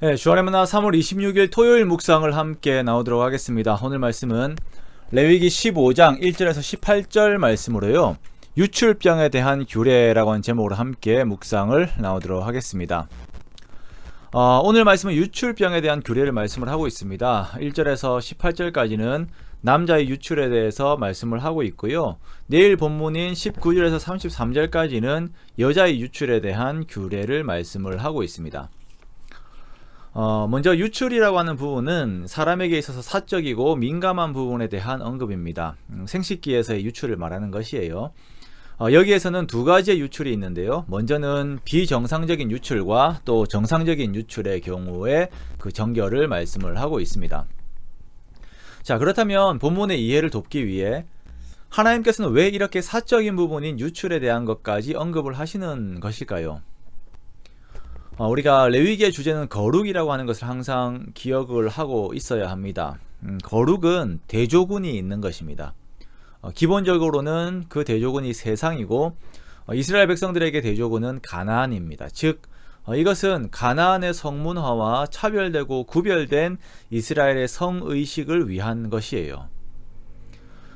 네, 주안의 만나 3월 26일 토요일 묵상을 함께 나오도록 하겠습니다. 오늘 말씀은 레위기 15장 1절에서 18절 말씀으로요. 유출병에 대한 규례라고 하는 제목으로 함께 묵상을 나오도록 하겠습니다. 오늘 말씀은 유출병에 대한 규례를 말씀을 하고 있습니다. 1절에서 18절까지는 남자의 유출에 대해서 말씀을 하고 있고요. 내일 본문인 19절에서 33절까지는 여자의 유출에 대한 규례를 말씀을 하고 있습니다. 먼저 유출이라고 하는 부분은 사람에게 있어서 사적이고 민감한 부분에 대한 언급입니다. 생식기에서의 유출을 말하는 것이에요. 여기에서는 두 가지의 유출이 있는데요. 먼저는 비정상적인 유출과 또 정상적인 유출의 경우에 그 정결을 말씀을 하고 있습니다. 자, 그렇다면 본문의 이해를 돕기 위해 하나님께서는 왜 이렇게 사적인 부분인 유출에 대한 것까지 언급을 하시는 것일까요? 우리가 레위기의 주제는 거룩이라고 하는 것을 항상 기억을 하고 있어야 합니다. 거룩은 대조군이 있는 것입니다. 기본적으로는 그 대조군이 세상이고 이스라엘 백성들에게 대조군은 가나안입니다. 즉 이것은 가나안의 성문화와 차별되고 구별된 이스라엘의 성의식을 위한 것이에요.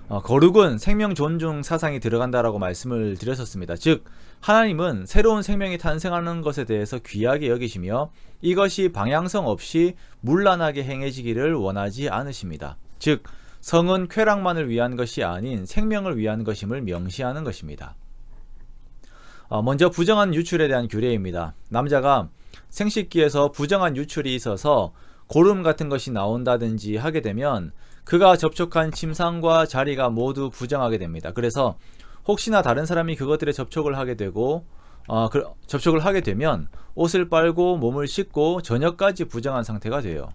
거룩은 생명 존중 사상이 들어간다라고 말씀을 드렸었습니다. 즉 하나님은 새로운 생명이 탄생하는 것에 대해서 귀하게 여기시며 이것이 방향성 없이 문란하게 행해지기를 원하지 않으십니다. 즉 성은 쾌락만을 위한 것이 아닌 생명을 위한 것임을 명시하는 것입니다. 먼저 부정한 유출에 대한 규례입니다. 남자가 생식기에서 부정한 유출이 있어서 고름 같은 것이 나온다든지 하게 되면 그가 접촉한 침상과 자리가 모두 부정하게 됩니다. 그래서 혹시나 다른 사람이 그것들에 접촉을 하게 되면 옷을 빨고 몸을 씻고 저녁까지 부정한 상태가 돼요.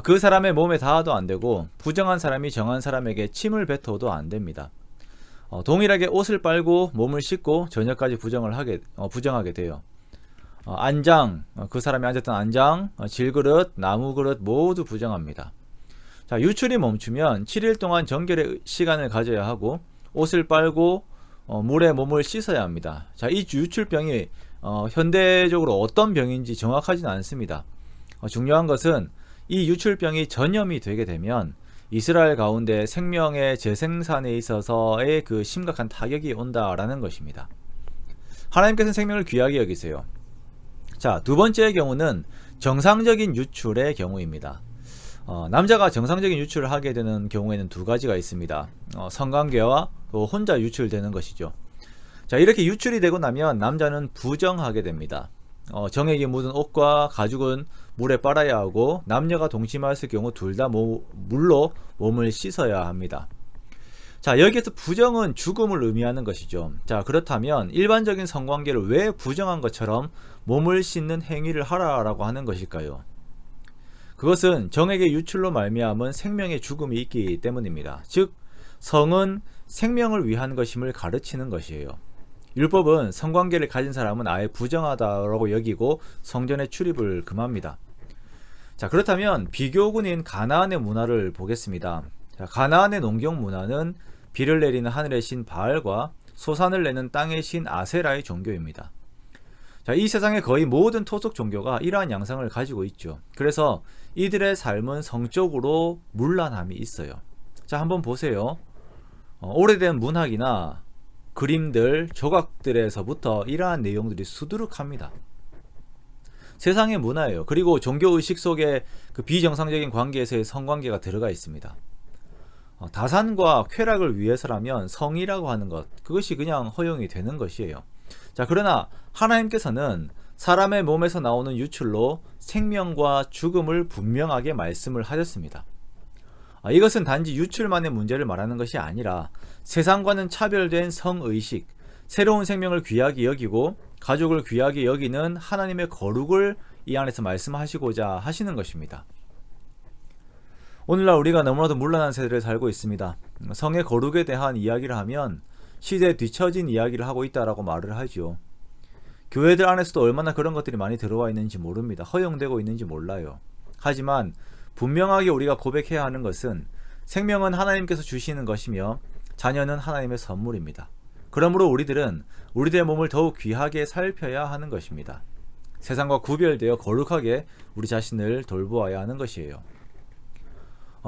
그 사람의 몸에 닿아도 안 되고 부정한 사람이 정한 사람에게 침을 뱉어도 안 됩니다. 동일하게 옷을 빨고 몸을 씻고 저녁까지 부정하게 돼요. 안장, 그 사람이 앉았던 안장, 질그릇, 나무그릇 모두 부정합니다. 자, 유출이 멈추면 7일 동안 정결의 시간을 가져야 하고 옷을 빨고 물에 몸을 씻어야 합니다. 자, 이 유출병이 현대적으로 어떤 병인지 정확하지는 않습니다. 중요한 것은 이 유출병이 전염이 되게 되면 이스라엘 가운데 생명의 재생산에 있어서의 그 심각한 타격이 온다라는 것입니다. 하나님께서는 생명을 귀하게 여기세요. 자, 두 번째의 경우는 정상적인 유출의 경우입니다. 남자가 정상적인 유출을 하게 되는 경우에는 두 가지가 있습니다. 성관계와 또 혼자 유출되는 것이죠. 자, 이렇게 유출이 되고 나면 남자는 부정하게 됩니다. 정액이 묻은 옷과 가죽은 물에 빨아야 하고 남녀가 동침하였을 경우 둘 다 물로 몸을 씻어야 합니다. 자, 여기에서 부정은 죽음을 의미하는 것이죠. 자, 그렇다면 일반적인 성관계를 왜 부정한 것처럼 몸을 씻는 행위를 하라라고 하는 것일까요? 그것은 정액의 유출로 말미암은 생명의 죽음이 있기 때문입니다. 즉 성은 생명을 위한 것임을 가르치는 것이에요. 율법은 성관계를 가진 사람은 아예 부정하다라고 여기고 성전의 출입을 금합니다. 자, 그렇다면 비교군인 가나안의 문화를 보겠습니다. 자, 가나안의 농경 문화는 비를 내리는 하늘의 신 바알과 소산을 내는 땅의 신 아세라의 종교입니다. 자, 이 세상의 거의 모든 토속 종교가 이러한 양상을 가지고 있죠. 그래서 이들의 삶은 성적으로 문란함이 있어요. 자, 한번 보세요. 오래된 문학이나 그림들, 조각들에서부터 이러한 내용들이 수두룩합니다. 세상의 문화예요. 그리고 종교의식 속에 그 비정상적인 관계에서의 성관계가 들어가 있습니다. 다산과 쾌락을 위해서라면 성이라고 하는 것, 그것이 그냥 허용이 되는 것이에요. 자, 그러나 하나님께서는 사람의 몸에서 나오는 유출로 생명과 죽음을 분명하게 말씀을 하셨습니다. 이것은 단지 유출만의 문제를 말하는 것이 아니라 세상과는 차별된 성의식, 새로운 생명을 귀하게 여기고 가족을 귀하게 여기는 하나님의 거룩을 이 안에서 말씀하시고자 하시는 것입니다. 오늘날 우리가 너무나도 문란한 세대를 살고 있습니다. 성의 거룩에 대한 이야기를 하면 시대에 뒤처진 이야기를 하고 있다라고 말을 하죠. 교회들 안에서도 얼마나 그런 것들이 많이 들어와 있는지 모릅니다. 허용되고 있는지 몰라요. 하지만 분명하게 우리가 고백해야 하는 것은 생명은 하나님께서 주시는 것이며 자녀는 하나님의 선물입니다. 그러므로 우리들은 우리들의 몸을 더욱 귀하게 살펴야 하는 것입니다. 세상과 구별되어 거룩하게 우리 자신을 돌보아야 하는 것이에요.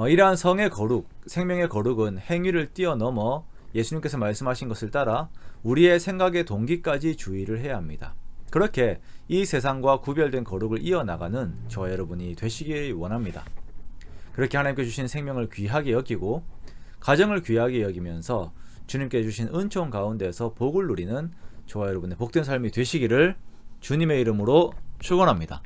이러한 성의 거룩, 생명의 거룩은 행위를 뛰어넘어 예수님께서 말씀하신 것을 따라 우리의 생각의 동기까지 주의를 해야 합니다. 그렇게 이 세상과 구별된 거룩을 이어나가는 저와 여러분이 되시길 원합니다. 그렇게 하나님께 주신 생명을 귀하게 여기고 가정을 귀하게 여기면서 주님께 주신 은총 가운데서 복을 누리는 저와 여러분의 복된 삶이 되시기를 주님의 이름으로 축원합니다.